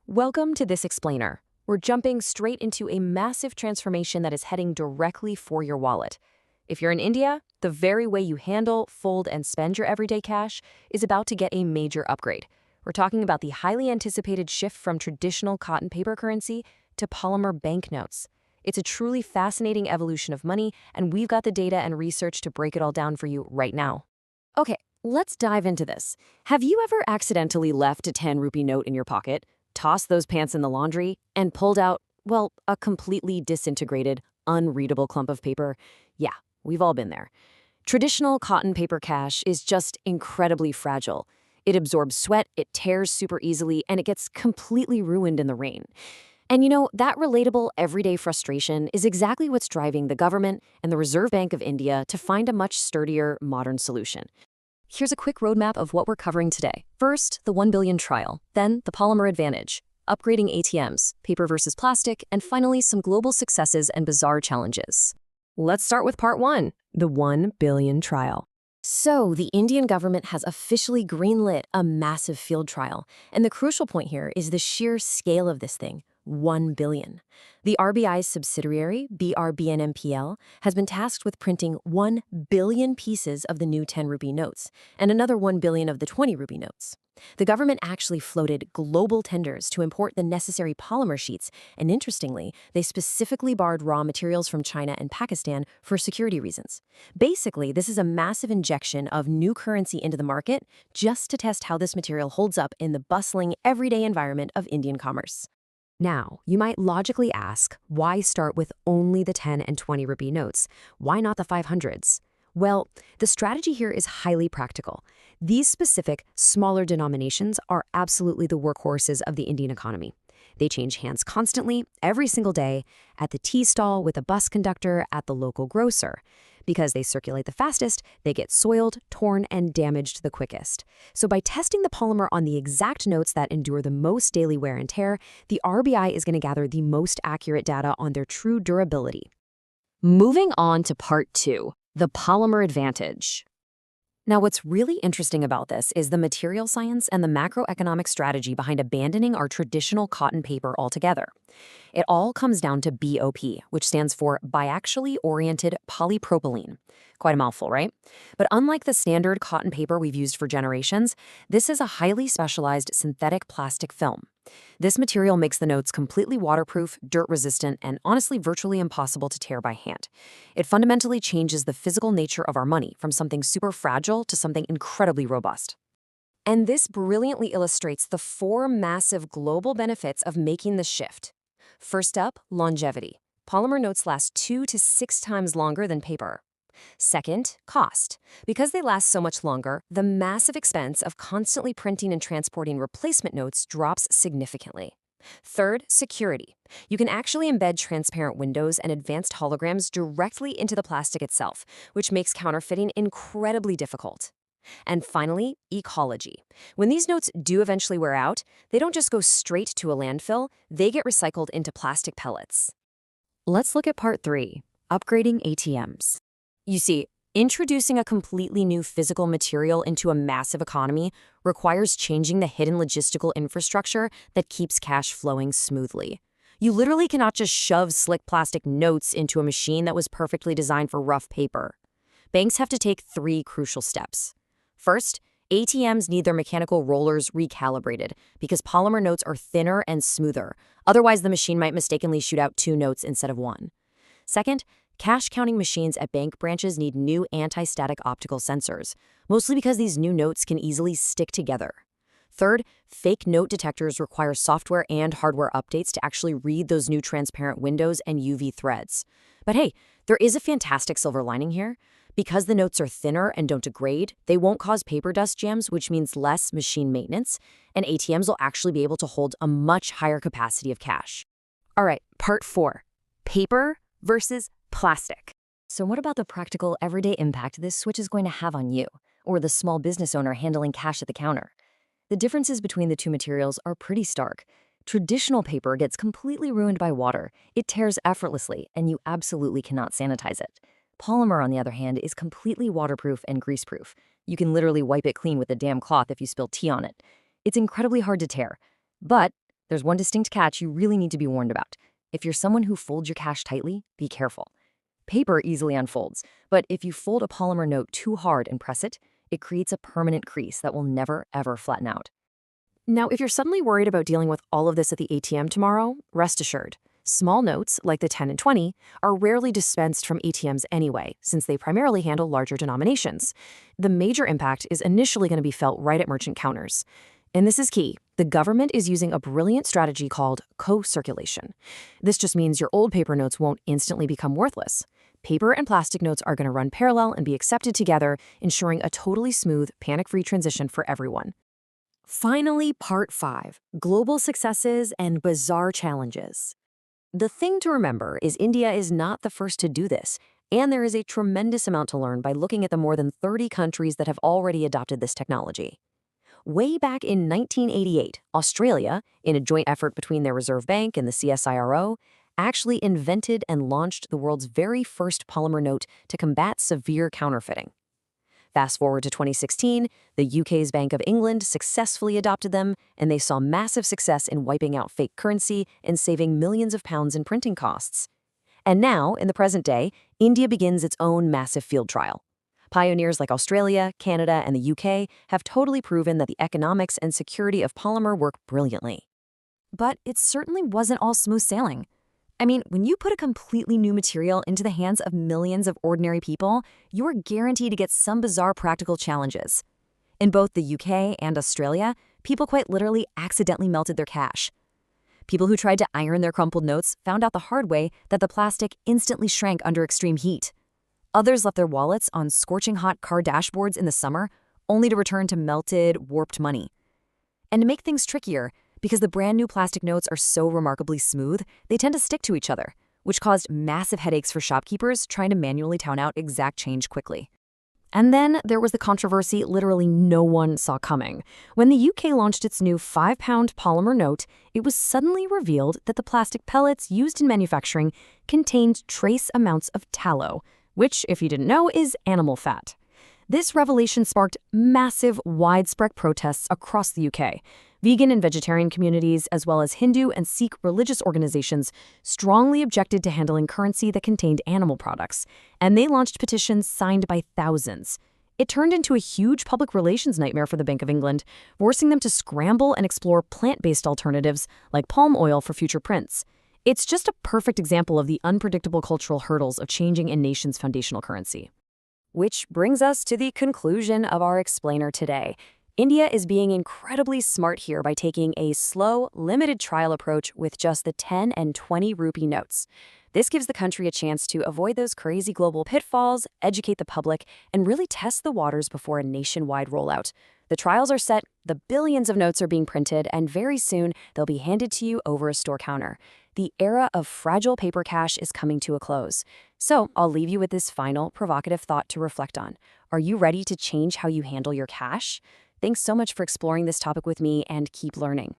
Welcome to this explainer. We're jumping straight into a massive transformation that is heading directly for your wallet. If you're in India, the very way you handle, fold, and spend your everyday cash is about to get a major upgrade. We're talking about the highly anticipated shift from traditional cotton paper currency to polymer banknotes. It's a truly fascinating evolution of money, and we've got the data and research to break it all down for you right now. Okay, let's dive into this. Have you ever accidentally left a 10 rupee note in your pocket, tossed those pants in the laundry, and pulled out, well, a completely disintegrated, unreadable clump of paper? Yeah, we've all been there. Traditional cotton paper cash is just incredibly fragile. It absorbs sweat, it tears super easily, and it gets completely ruined in the rain. And that relatable everyday frustration is exactly what's driving the government and the Reserve Bank of India to find a much sturdier, modern solution. Here's a quick roadmap of what we're covering today. First, the 1 billion trial, then the polymer advantage, upgrading ATMs, paper versus plastic, and finally some global successes and bizarre challenges. Let's start with part 1, the 1 billion trial. So, the Indian government has officially greenlit a massive field trial, and the crucial point here is the sheer scale of this thing. 1 billion. The RBI's subsidiary, BRBNMPL, has been tasked with printing 1 billion pieces of the new 10 rupee notes and another 1 billion of the 20 rupee notes. The government actually floated global tenders to import the necessary polymer sheets, and interestingly, they specifically barred raw materials from China and Pakistan for security reasons. Basically, this is a massive injection of new currency into the market just to test how this material holds up in the bustling, everyday environment of Indian commerce. Now, you might logically ask, why start with only the 10 and 20 rupee notes? Why not the 500s? Well, the strategy here is highly practical. These specific, smaller denominations are absolutely the workhorses of the Indian economy. They change hands constantly, every single day, at the tea stall, with a bus conductor, at the local grocer. Because they circulate the fastest, they get soiled, torn, and damaged the quickest. So by testing the polymer on the exact notes that endure the most daily wear and tear, the RBI is going to gather the most accurate data on their true durability. Moving on to part 2, the polymer advantage. Now, what's really interesting about this is the material science and the macroeconomic strategy behind abandoning our traditional cotton paper altogether. It all comes down to BOP, which stands for biaxially oriented polypropylene. Quite a mouthful, right? But unlike the standard cotton paper we've used for generations, this is a highly specialized synthetic plastic film. This material makes the notes completely waterproof, dirt-resistant, and honestly virtually impossible to tear by hand. It fundamentally changes the physical nature of our money from something super fragile to something incredibly robust. And this brilliantly illustrates the 4 massive global benefits of making the shift. First up, longevity. Polymer notes last 2 to 6 times longer than paper. Second, cost. Because they last so much longer, the massive expense of constantly printing and transporting replacement notes drops significantly. Third, security. You can actually embed transparent windows and advanced holograms directly into the plastic itself, which makes counterfeiting incredibly difficult. And finally, ecology. When these notes do eventually wear out, they don't just go straight to a landfill, they get recycled into plastic pellets. Let's look at part 3, upgrading ATMs. You see, introducing a completely new physical material into a massive economy requires changing the hidden logistical infrastructure that keeps cash flowing smoothly. You literally cannot just shove slick plastic notes into a machine that was perfectly designed for rough paper. Banks have to take 3 crucial steps. First, ATMs need their mechanical rollers recalibrated because polymer notes are thinner and smoother. Otherwise, the machine might mistakenly shoot out 2 notes instead of 1. Second, cash counting machines at bank branches need new anti-static optical sensors, mostly because these new notes can easily stick together. Third, fake note detectors require software and hardware updates to actually read those new transparent windows and UV threads. But hey, there is a fantastic silver lining here. Because the notes are thinner and don't degrade, they won't cause paper dust jams, which means less machine maintenance, and ATMs will actually be able to hold a much higher capacity of cash. All right, part 4, paper versus plastic. So what about the practical, everyday impact this switch is going to have on you, or the small business owner handling cash at the counter? The differences between the two materials are pretty stark. Traditional paper gets completely ruined by water. It tears effortlessly, and you absolutely cannot sanitize it. Polymer, on the other hand, is completely waterproof and greaseproof. You can literally wipe it clean with a damn cloth if you spill tea on it. It's incredibly hard to tear. But There's one distinct catch you really need to be warned about. If you're someone who folds your cash tightly, be careful. Paper easily unfolds, but if you fold a polymer note too hard and press it, it creates a permanent crease that will never, ever flatten out. Now, if you're suddenly worried about dealing with all of this at the ATM tomorrow, rest assured. Small notes, like the 10 and 20, are rarely dispensed from ATMs anyway, since they primarily handle larger denominations. The major impact is initially going to be felt right at merchant counters. And this is key. The government is using a brilliant strategy called co-circulation. This just means your old paper notes won't instantly become worthless. Paper and plastic notes are going to run parallel and be accepted together, ensuring a totally smooth, panic-free transition for everyone. Finally, Part 5, Global Successes and Bizarre Challenges. The thing to remember is India is not the first to do this, and there is a tremendous amount to learn by looking at the more than 30 countries that have already adopted this technology. Way back in 1988, Australia, in a joint effort between their Reserve Bank and the CSIRO, actually invented and launched the world's very first polymer note to combat severe counterfeiting. Fast forward to 2016, the UK's Bank of England successfully adopted them, and they saw massive success in wiping out fake currency and saving millions of pounds in printing costs. And now, in the present day, India begins its own massive field trial. Pioneers like Australia, Canada, and the UK have totally proven that the economics and security of polymer work brilliantly. But it certainly wasn't all smooth sailing. I mean, when you put a completely new material into the hands of millions of ordinary people, you're guaranteed to get some bizarre practical challenges. In both the UK and Australia, people quite literally accidentally melted their cash. People who tried to iron their crumpled notes found out the hard way that the plastic instantly shrank under extreme heat. Others left their wallets on scorching hot car dashboards in the summer, only to return to melted, warped money. And to make things trickier, because the brand new plastic notes are so remarkably smooth, they tend to stick to each other, which caused massive headaches for shopkeepers trying to manually count out exact change quickly. And then there was the controversy literally no one saw coming. When the UK launched its new 5-pound polymer note, it was suddenly revealed that the plastic pellets used in manufacturing contained trace amounts of tallow, which, if you didn't know, is animal fat. This revelation sparked massive, widespread protests across the UK. Vegan and vegetarian communities, as well as Hindu and Sikh religious organizations, strongly objected to handling currency that contained animal products, and they launched petitions signed by thousands. It turned into a huge public relations nightmare for the Bank of England, forcing them to scramble and explore plant-based alternatives like palm oil for future prints. It's just a perfect example of the unpredictable cultural hurdles of changing a nation's foundational currency. Which brings us to the conclusion of our explainer today. India is being incredibly smart here by taking a slow, limited trial approach with just the 10 and 20 rupee notes. This gives the country a chance to avoid those crazy global pitfalls, educate the public, and really test the waters before a nationwide rollout. The trials are set, the billions of notes are being printed, and very soon they'll be handed to you over a store counter. The era of fragile paper cash is coming to a close. So I'll leave you with this final, provocative thought to reflect on. Are you ready to change how you handle your cash? Thanks so much for exploring this topic with me, and keep learning.